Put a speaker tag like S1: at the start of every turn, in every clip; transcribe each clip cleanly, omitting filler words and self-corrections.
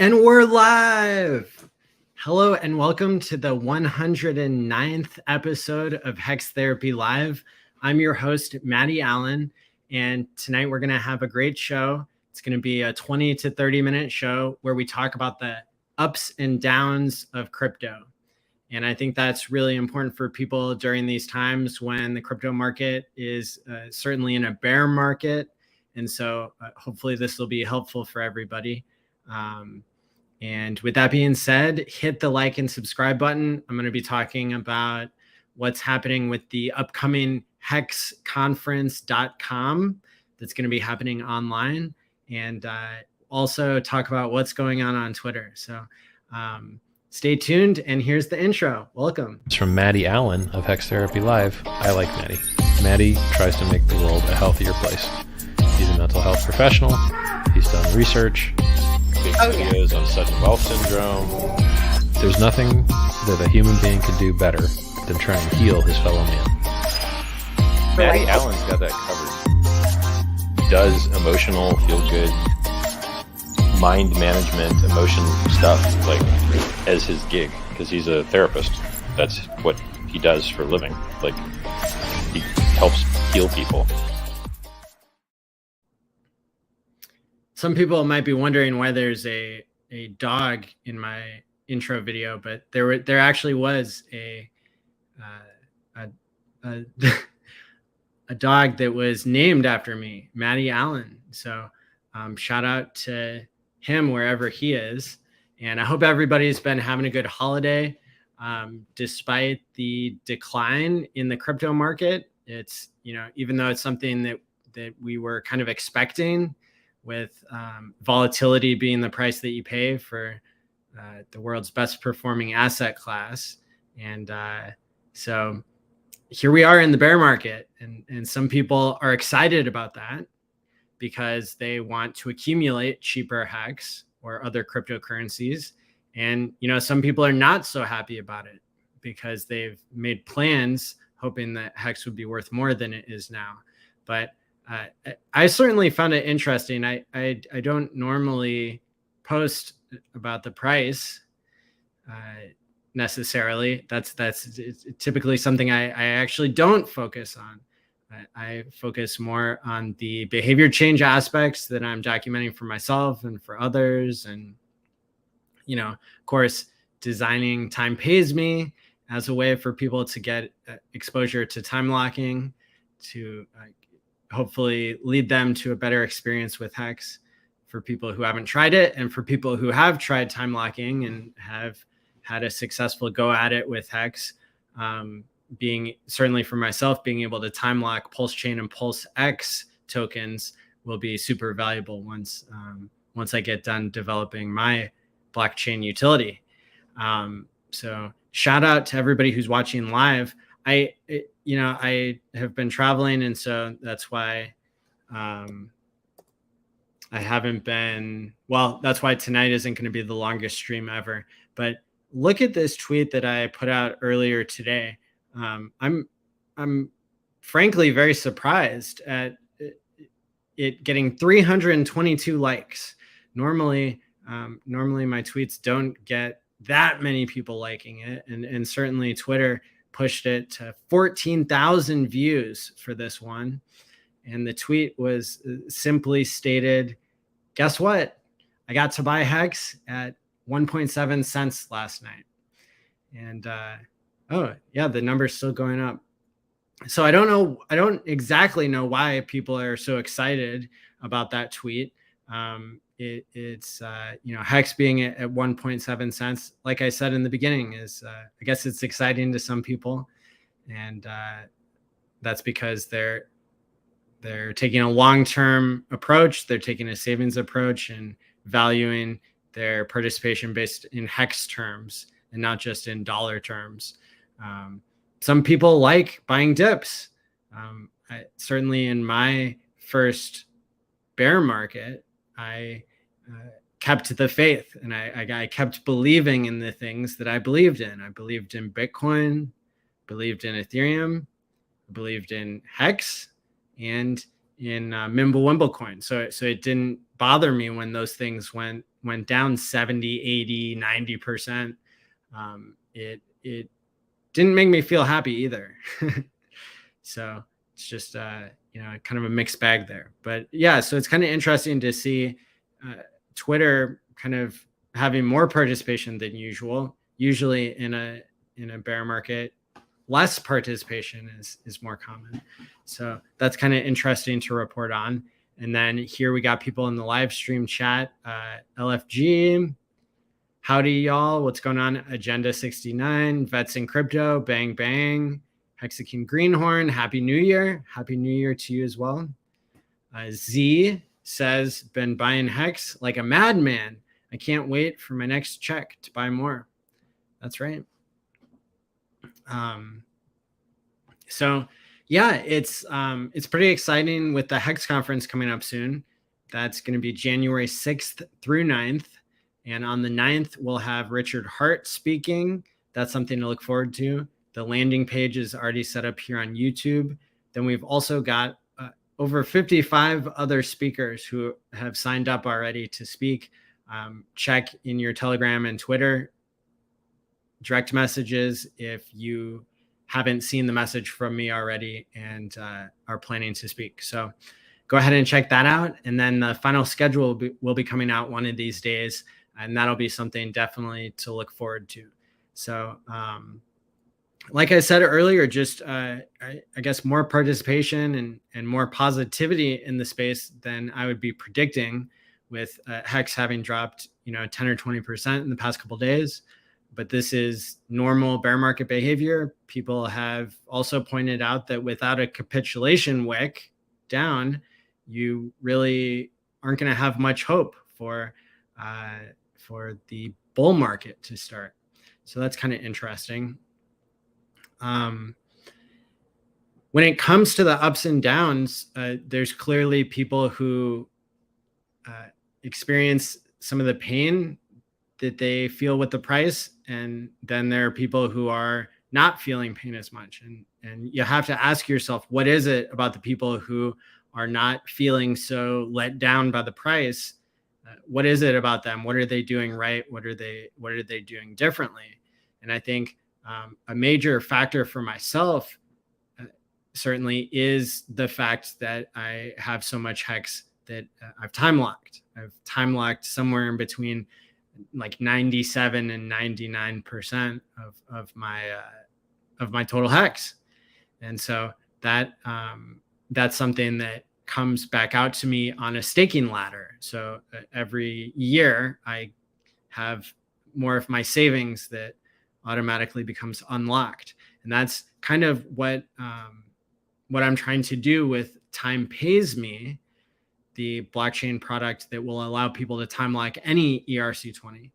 S1: And we're live. Hello and welcome to the 109th episode of Hex Therapy Live. I'm your host, Maddie ALLin, and tonight we're going to have a great show. It's going to be a 20 to 30-minute show where we talk about the ups and downs of crypto. And I think that's really important for people during these times when the crypto market is certainly in a bear market. And so hopefully this will be helpful for everybody. And with that being said, hit the like and subscribe button. I'm going to be talking about what's happening with the upcoming HexConference.com that's going to be happening online, and also talk about what's going on Twitter. So stay tuned, and here's the intro. Welcome.
S2: It's from Maddie ALLin of HexTherapy.live. I like Maddie. Maddie tries to make the world a healthier place. He's a mental health professional. He's done research. Videos on sudden wealth syndrome. There's nothing that a human being can do better than try and heal his fellow man. Maddie ALLin's got that covered. He does emotional, feel-good, mind management, emotion stuff like as his gig because he's a therapist. That's what he does for a living. Like he helps heal people.
S1: Some people might be wondering why there's a dog in my intro video, but there actually was a dog that was named after me, Maddie ALLin. So shout out to him wherever he is. And I hope everybody's been having a good holiday. Despite the decline in the crypto market, it's, even though it's something that we were kind of expecting, with volatility being the price that you pay for the world's best performing asset class. And so here we are in the bear market. And some people are excited about that because they want to accumulate cheaper Hex or other cryptocurrencies. And, some people are not so happy about it because they've made plans hoping that Hex would be worth more than it is now. But I certainly found it interesting. I don't normally post about the price necessarily. That's typically something I actually don't focus on. I focus more on the behavior change aspects that I'm documenting for myself and for others. And, of course, designing Time Pays Me as a way for people to get exposure to time locking, to hopefully lead them to a better experience with Hex for people who haven't tried it, and for people who have tried time locking and have had a successful go at it with Hex. Being certainly for myself, being able to time lock Pulse Chain and Pulse X tokens will be super valuable once I get done developing my blockchain utility. So shout out to everybody who's watching live. I have been traveling, and so that's why I haven't been, that's why tonight isn't going to be the longest stream ever. But look at this tweet that I put out earlier today. I'm frankly very surprised at it getting 322 likes. Normally my tweets don't get that many people liking it, and certainly Twitter pushed it to 14,000 views for this one. And the tweet was simply stated, guess what? I got to buy Hex at 1.7 cents last night. And oh yeah, the number's still going up. So I don't exactly know why people are so excited about that tweet. It's Hex being at 1.7 cents, like I said in the beginning, is I guess it's exciting to some people, and that's because they're taking a long-term approach. They're taking a savings approach and valuing their participation based in Hex terms and not just in dollar terms. Some people like buying dips. Certainly in my first bear market, I kept the faith, and I kept believing in the things that I believed in. I believed in Bitcoin, believed in Ethereum, believed in Hex, and in Mimblewimble coin. So it didn't bother me when those things went went down 70, 80, 90%. It didn't make me feel happy either. So it's just, kind of a mixed bag there. But yeah, so it's kind of interesting to see Twitter kind of having more participation than usual. Usually in a bear market, less participation is more common. So that's kind of interesting to report on. And then here we got people in the live stream chat. LFG, howdy y'all, what's going on? Agenda 69, Vets in Crypto, bang bang. Hexakin Greenhorn, happy new year. Happy new year to you as well. Z says, been buying Hex like a madman. I can't wait for my next check to buy more. That's right. So yeah, it's pretty exciting with the Hex conference coming up soon. That's going to be January 6th through 9th. And on the 9th, we'll have Richard Hart speaking. That's something to look forward to. The landing page is already set up here on YouTube. Then we've also got over 55 other speakers who have signed up already to speak. Check in your Telegram and Twitter direct messages if you haven't seen the message from me already and are planning to speak. So go ahead and check that out. And then the final schedule will be coming out one of these days. And that'll be something definitely to look forward to. So like I said earlier, just I guess more participation and more positivity in the space than I would be predicting, with Hex having dropped 10 or 20% in the past couple of days. But this is normal bear market behavior. People have also pointed out that without a capitulation wick down, you really aren't going to have much hope for the bull market to start. So that's kind of interesting. When it comes to the ups and downs, there's clearly people who experience some of the pain that they feel with the price. And then there are people who are not feeling pain as much. And you have to ask yourself, what is it about the people who are not feeling so let down by the price? What is it about them? What are they doing right? What are they doing differently? And I think a major factor for myself certainly is the fact that I have so much Hex that I've time locked. I've time locked somewhere in between like 97 and 99% of my total Hex. And so that's something that comes back out to me on a staking ladder. So every year I have more of my savings that automatically becomes unlocked. And that's kind of what I'm trying to do with Time Pays Me, the blockchain product that will allow people to time lock any ERC20.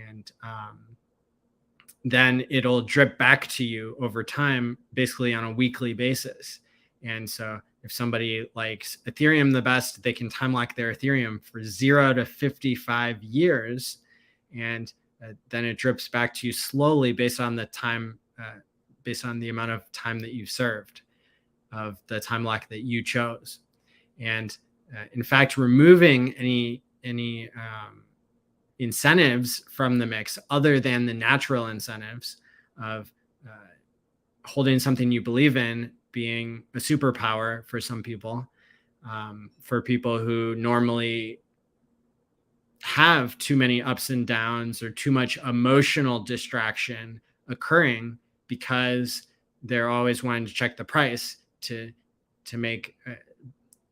S1: And then it'll drip back to you over time, basically on a weekly basis. And so if somebody likes Ethereum the best, they can time lock their Ethereum for 0 to 55 years. And then it drips back to you slowly based on the time, based on the amount of time that you've served of the time lock that you chose. And in fact, removing any incentives from the mix other than the natural incentives of holding something you believe in being a superpower for some people, for people who normally have too many ups and downs or too much emotional distraction occurring because they're always wanting to check the price to make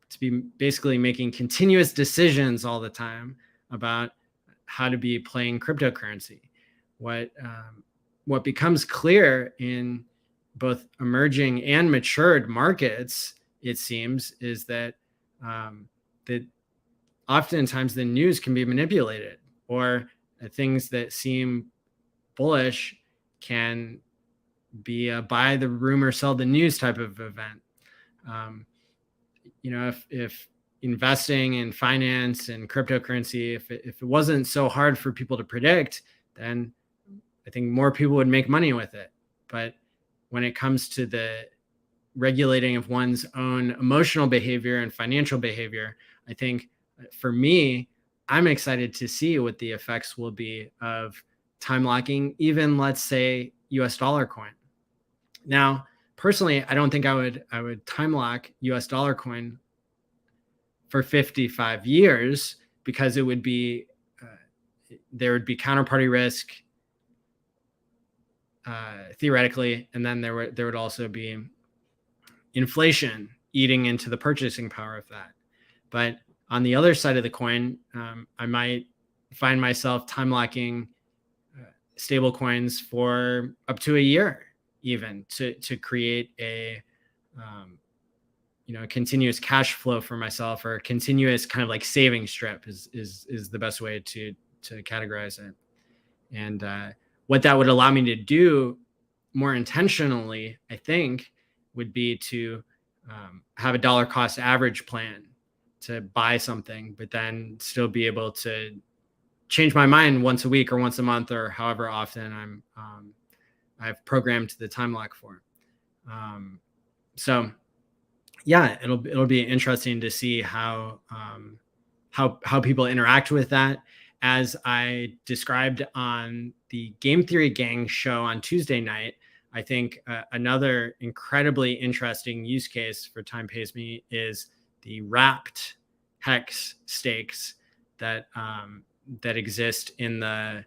S1: to be basically making continuous decisions all the time about how to be playing cryptocurrency. What becomes clear in both emerging and matured markets, it seems, is that that oftentimes the news can be manipulated, or things that seem bullish can be a buy the rumor, sell the news type of event. If investing in finance and cryptocurrency, if it wasn't so hard for people to predict, then I think more people would make money with it. But when it comes to the regulating of one's own emotional behavior and financial behavior, I think for me, I'm excited to see what the effects will be of time locking, even let's say US dollar coin. Now, personally, I don't think I would time lock US dollar coin for 55 years because it would be there would be counterparty risk theoretically, and then there would also be inflation eating into the purchasing power of that. But on the other side of the coin, I might find myself time locking stable coins for up to a year, even to create a continuous cash flow for myself, or a continuous kind of like saving strip is the best way to categorize it. And what that would allow me to do more intentionally, I think, would be to have a dollar cost average plan to buy something, but then still be able to change my mind once a week or once a month or however often I've programmed the time lock for. So yeah, it'll be interesting to see how people interact with that. As I described on the Game Theory Gang show on Tuesday night, I think another incredibly interesting use case for Time Pays Me is the wrapped hex stakes that exist in the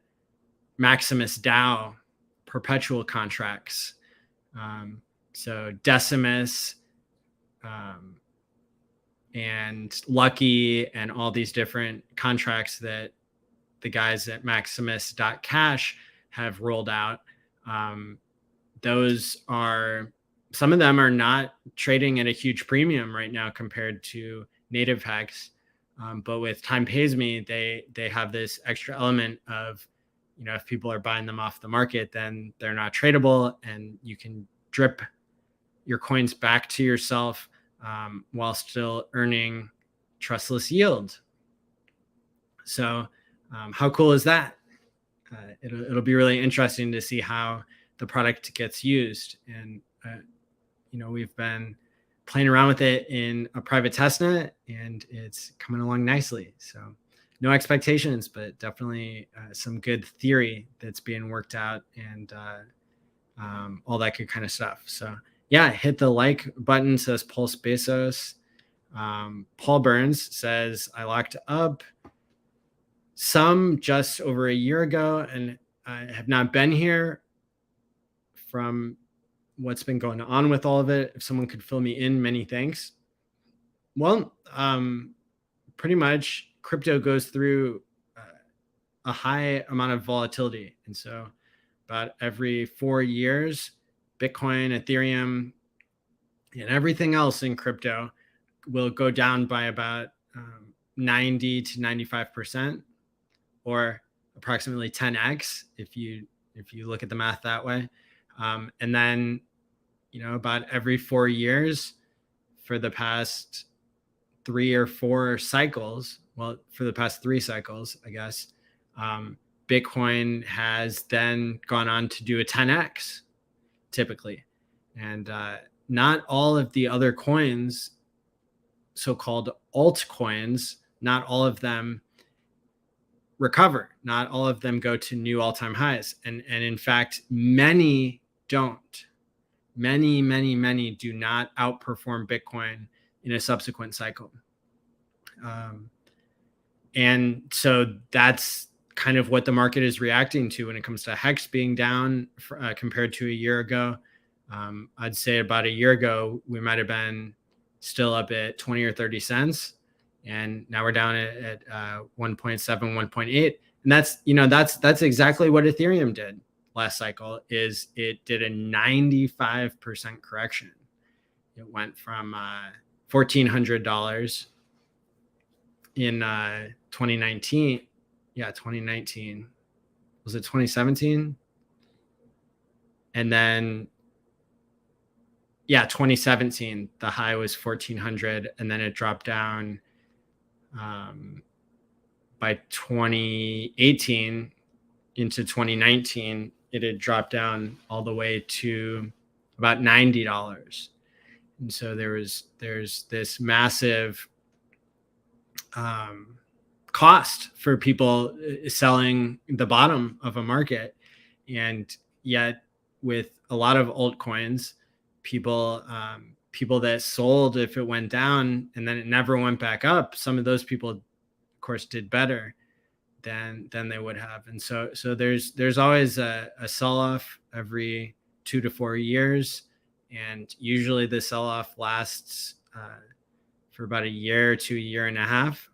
S1: Maximus DAO perpetual contracts. So Decimus and Lucky and all these different contracts that the guys at Maximus.cash have rolled out. Those are, some of them are not trading at a huge premium right now compared to native hex. But with Time Pays Me, they have this extra element of, if people are buying them off the market, then they're not tradable, and you can drip your coins back to yourself while still earning trustless yield. So how cool is that? It'll be really interesting to see how the product gets used. And, we've been playing around with it in a private testnet, and it's coming along nicely. So no expectations, but definitely some good theory that's being worked out, and all that good kind of stuff. So yeah, hit the like button, says Pulse Bezos. Paul Burns says, I locked up some just over a year ago, and I have not been here from what's been going on with all of it. If someone could fill me in, many thanks. Well, pretty much crypto goes through a high amount of volatility. And so about every 4 years, Bitcoin, Ethereum, and everything else in crypto will go down by about 90 to 95%, or approximately 10x if you look at the math that way. And then, about every 4 years for the past 3 or 4 cycles, well, for the past 3 cycles, I guess, Bitcoin has then gone on to do a 10x typically. And not all of the other coins, so-called altcoins, not all of them recover. Not all of them go to new all-time highs. And in fact, many don't. Many do not outperform Bitcoin in a subsequent cycle. And so that's kind of what the market is reacting to when it comes to Hex being down compared to a year ago. I'd say about a year ago, we might have been still up at 20 or 30 cents. And now we're down at 1.7, 1.8. And that's exactly what Ethereum did last cycle. Is it did a 95% correction. It went from $1,400 in 2019. Yeah, 2019. Was it 2017? And then, 2017, the high was 1,400, and then it dropped down by 2018 into 2019. It had dropped down all the way to about $90. And so there's this massive cost for people selling the bottom of a market. And yet with a lot of altcoins, people that sold if it went down and then it never went back up, some of those people of course did better than they would have. And so there's always a sell-off every 2 to 4 years, and usually the sell-off lasts for about a year to a year and a half,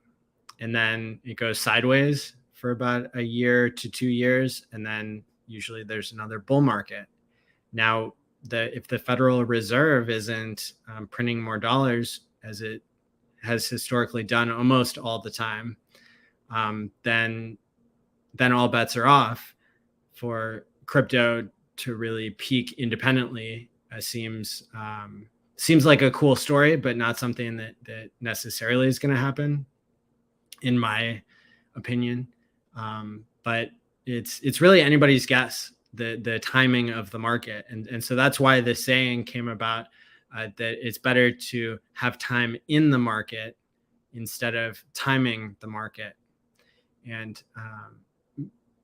S1: and then it goes sideways for about a year to 2 years, and then usually there's another bull market. Now, if the Federal Reserve isn't printing more dollars, as it has historically done almost all the time, then all bets are off for crypto to really peak independently. Seems like a cool story, but not something that necessarily is going to happen, in my opinion. But it's really anybody's guess, the timing of the market, and so that's why the saying came about, that it's better to have time in the market instead of timing the market. And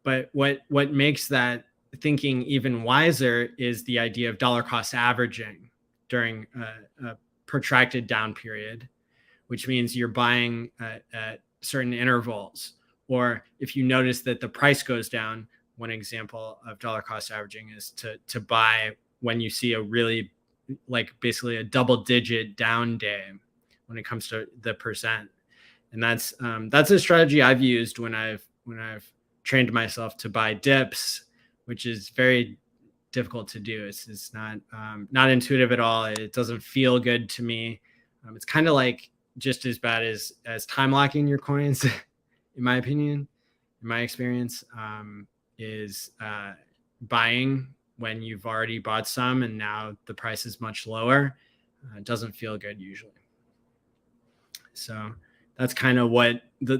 S1: but what makes that thinking even wiser is the idea of dollar cost averaging during a protracted down period, which means you're buying at certain intervals. Or if you notice that the price goes down, one example of dollar cost averaging is to buy when you see a really, like, basically a double digit down day when it comes to the percent. And that's a strategy I've used when I've trained myself to buy dips, which is very difficult to do. It's not intuitive at all. It doesn't feel good to me. It's kind of like just as bad as time locking your coins, in my opinion, in my experience, is buying when you've already bought some and now the price is much lower. It doesn't feel good usually. So that's kind of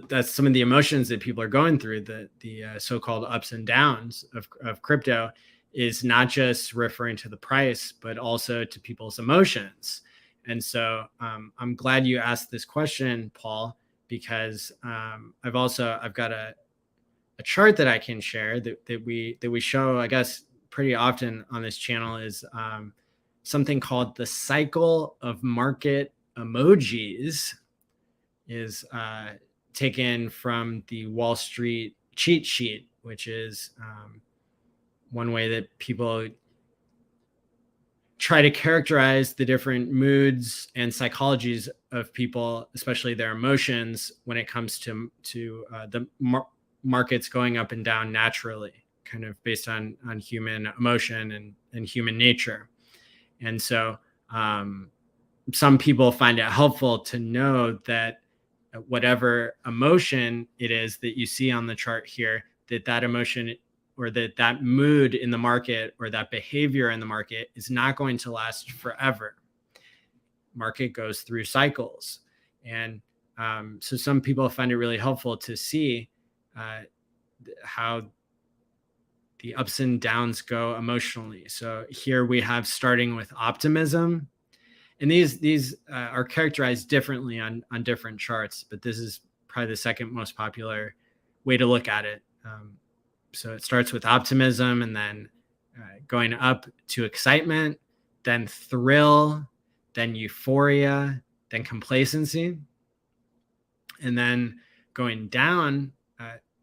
S1: that's some of the emotions that people are going through. The so-called ups and downs of crypto is not just referring to the price, but also to people's emotions. And so I'm glad you asked this question, Paul, because I've got a chart that I can share that we show, I guess, pretty often on this channel, is something called the cycle of market emojis, is taken from the Wall Street cheat sheet, which is one way that people try to characterize the different moods and psychologies of people, especially their emotions, when it comes to the markets going up and down naturally, kind of based on human emotion and human nature. And so some people find it helpful to know that whatever emotion it is that you see on the chart here, that emotion or that mood in the market or that behavior in the market is not going to last forever. Market goes through cycles. And so some people find it really helpful to see how the ups and downs go emotionally. So here we have, starting with optimism. And these are characterized differently on different charts, but this is probably the second most popular way to look at it. So it starts with optimism, and then going up to excitement, then thrill, then euphoria, then complacency. And then going down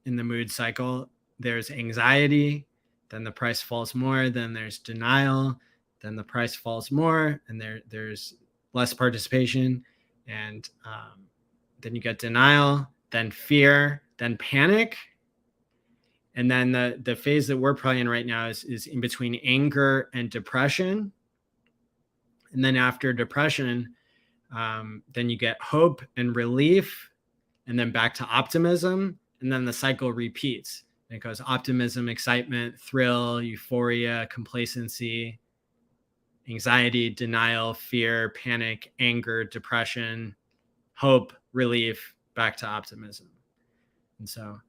S1: in the mood cycle, there's anxiety, then the price falls more, then there's denial, then the price falls more, and there's less participation, and then you get denial, then fear, then panic. And then the phase that we're probably in right now is in between anger and depression. And then after depression, then you get hope and relief, and then back to optimism, and then the cycle repeats. And it goes optimism, excitement, thrill, euphoria, complacency, anxiety, denial, fear, panic, anger, depression, hope, relief, back to optimism. And so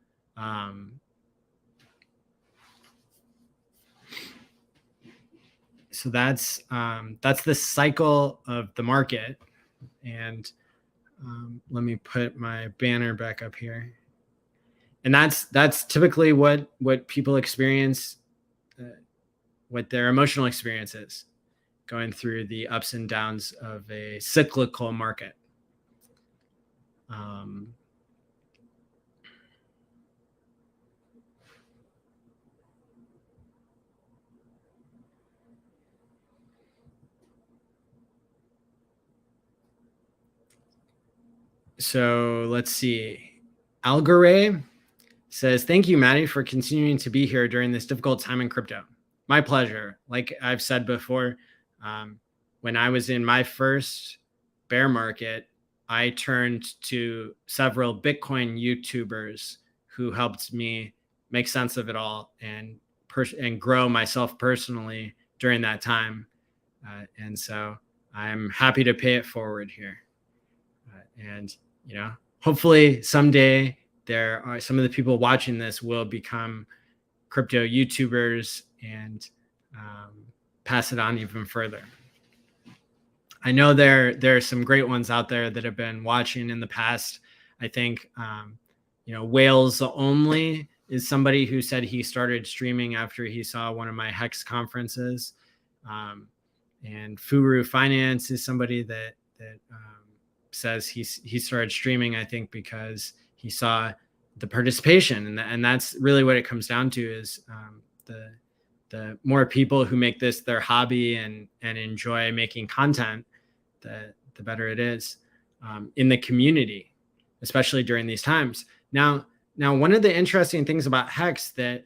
S1: so that's the cycle of the market. And let me put my banner back up here. And that's typically what people experience, what their emotional experience is, going through the ups and downs of a cyclical market. So let's see. Algoray says, thank you, Maddie, for continuing to be here during this difficult time in crypto. My pleasure. Like I've said before, when I was in my first bear market, I turned to several Bitcoin YouTubers who helped me make sense of it all and grow myself personally during that time. And so I'm happy to pay it forward here. And, hopefully someday there are some of the people watching this will become crypto YouTubers and pass it on even further. I know there are some great ones out there that have been watching in the past. I think, Whales Only is somebody who said he started streaming after he saw one of my Hex conferences. And Furu Finance is somebody that says he started streaming, I think, because he saw the participation, and that's really what it comes down to is the more people who make this their hobby and enjoy making content, the better it is in the community, especially during these times. Now, one of the interesting things about Hex that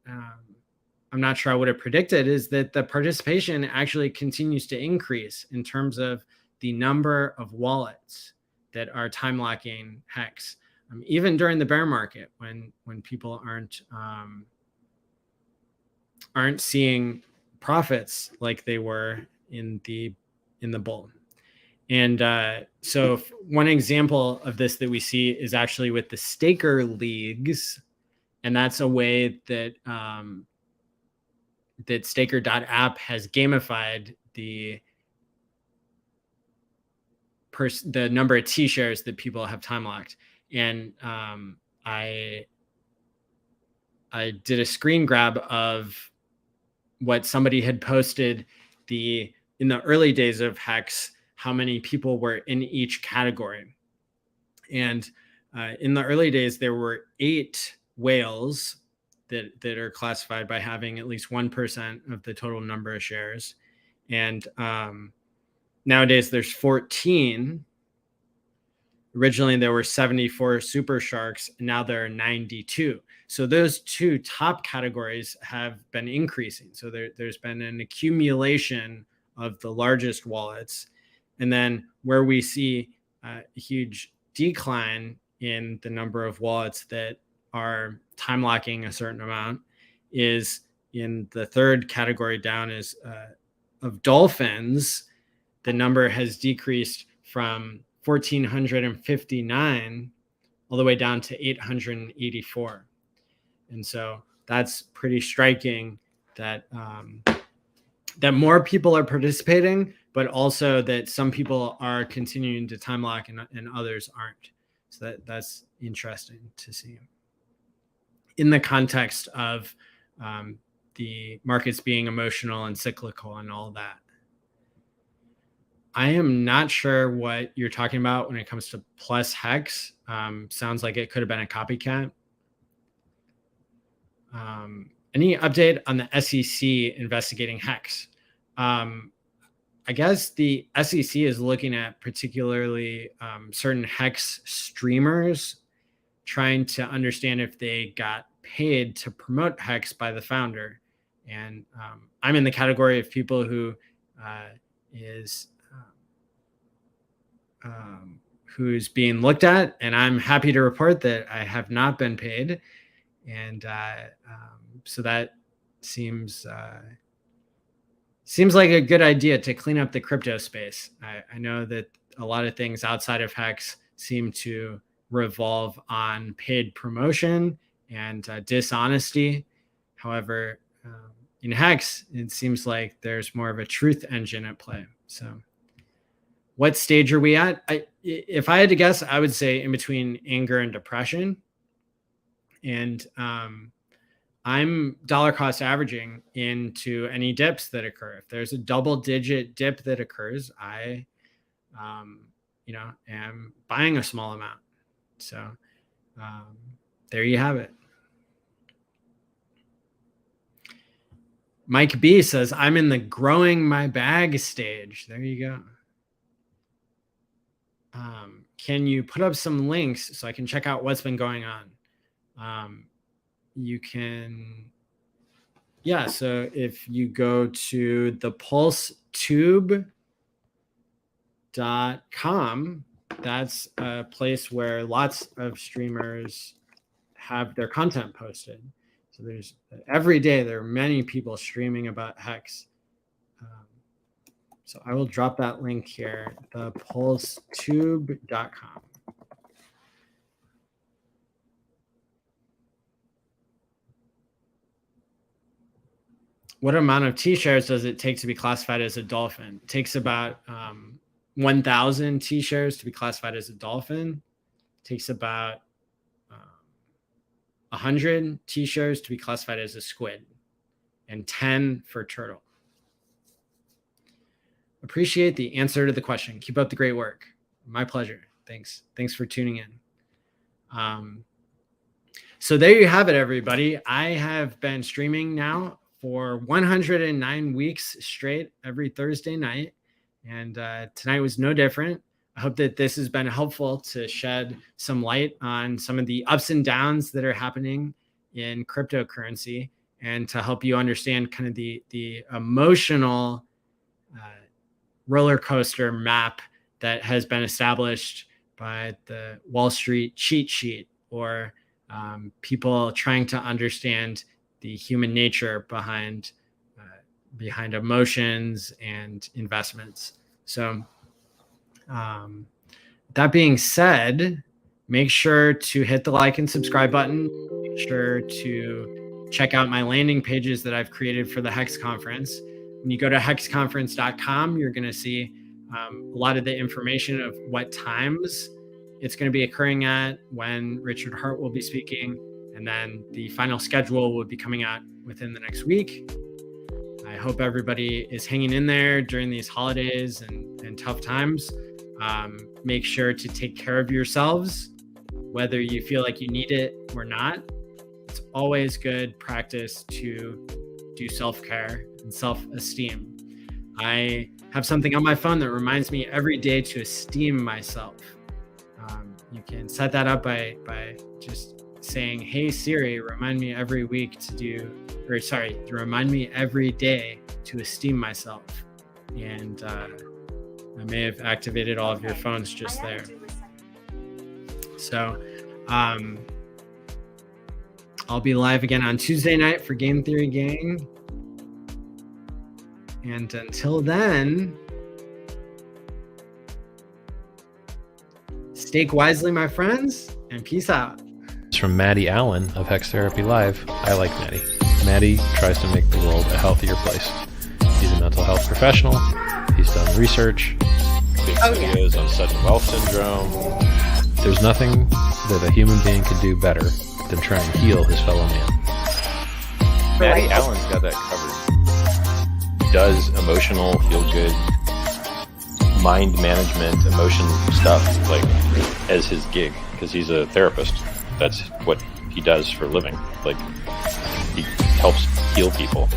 S1: I'm not sure I would have predicted is that the participation actually continues to increase in terms of the number of wallets that are time locking Hex, even during the bear market when people aren't seeing profits like they were in the bull. And so one example of this that we see is actually with the staker leagues, and that's a way that that staker.app has gamified the number of T-shares that people have time locked. And I did a screen grab of what somebody had posted in the early days of Hex, how many people were in each category. And in the early days, there were 8 whales that are classified by having at least 1% of the total number of shares. And nowadays there's 14. Originally there were 74 super sharks, and now there are 92. So those 2 top categories have been increasing. So there's been an accumulation of the largest wallets. And then where we see a huge decline in the number of wallets that are time locking a certain amount is in the 3rd category down is of dolphins. The number has decreased from 1,459 all the way down to 884. And so that's pretty striking that that more people are participating, but also that some people are continuing to time lock and others aren't. So that's interesting to see in the context of the markets being emotional and cyclical and all that. I am not sure what you're talking about when it comes to Plus Hex. Sounds like it could have been a copycat. Any update on the SEC investigating Hex? I guess the SEC is looking at particularly certain Hex streamers, trying to understand if they got paid to promote Hex by the founder. And I'm in the category of people who who's being looked at, and I'm happy to report that I have not been paid. And so that seems like a good idea to clean up the crypto space. I know that a lot of things outside of Hex seem to revolve on paid promotion and dishonesty. However, in Hex, it seems like there's more of a truth engine at play. So what stage are we at? If I had to guess, I would say in between anger and depression. And I'm dollar cost averaging into any dips that occur. If there's a double-digit dip that occurs, I, am buying a small amount. So there you have it. Mike B says, I'm in the growing my bag stage. There you go. Can you put up some links so I can check out what's been going on? You can, so if you go to thepulsetube.com, that's a place where lots of streamers have their content posted. So there's every day there are many people streaming about Hex. So I will drop that link here, thepulsetube.com. What amount of T-shares does it take to be classified as a dolphin? It takes about 1,000 T-shares to be classified as a dolphin. It takes about 100 T-shares to be classified as a squid, and 10 for turtle. Appreciate the answer to the question. Keep up the great work. My pleasure. Thanks for tuning in. So there you have it, everybody. I have been streaming now for 109 weeks straight every Thursday night, and tonight was no different. I hope that this has been helpful to shed some light on some of the ups and downs that are happening in cryptocurrency, and to help you understand kind of the emotional roller coaster map that has been established by the Wall Street cheat sheet, or people trying to understand the human nature behind emotions and investments. So that being said, make sure to hit the like and subscribe button. Make sure to check out my landing pages that I've created for the Hex Conference. When you go to HexConference.com, you're going to see a lot of the information of what times it's going to be occurring at, when Richard Hart will be speaking, and then the final schedule will be coming out within the next week. I hope everybody is hanging in there during these holidays and tough times. Make sure to take care of yourselves, whether you feel like you need it or not. It's always good practice to do self-care and self-esteem. I have something on my phone that reminds me every day to esteem myself. You can set that up by just saying, hey Siri, remind me every day to esteem myself. And I may have activated all of your phones just there. So I'll be live again on Tuesday night for Game Theory Gang. And until then, stake wisely, my friends, and peace out.
S2: It's from ALLin of HexTherapy.live. I like Maddie. Maddie tries to make the world a healthier place. He's a mental health professional. He's done research, big videos on sudden wealth syndrome. There's nothing that a human being could do better than try and heal his fellow man. ALLin's got that covered. Does emotional, feel-good, mind management, emotion stuff like as his gig, because he's a therapist. That's what he does for a living. Like, he helps heal people.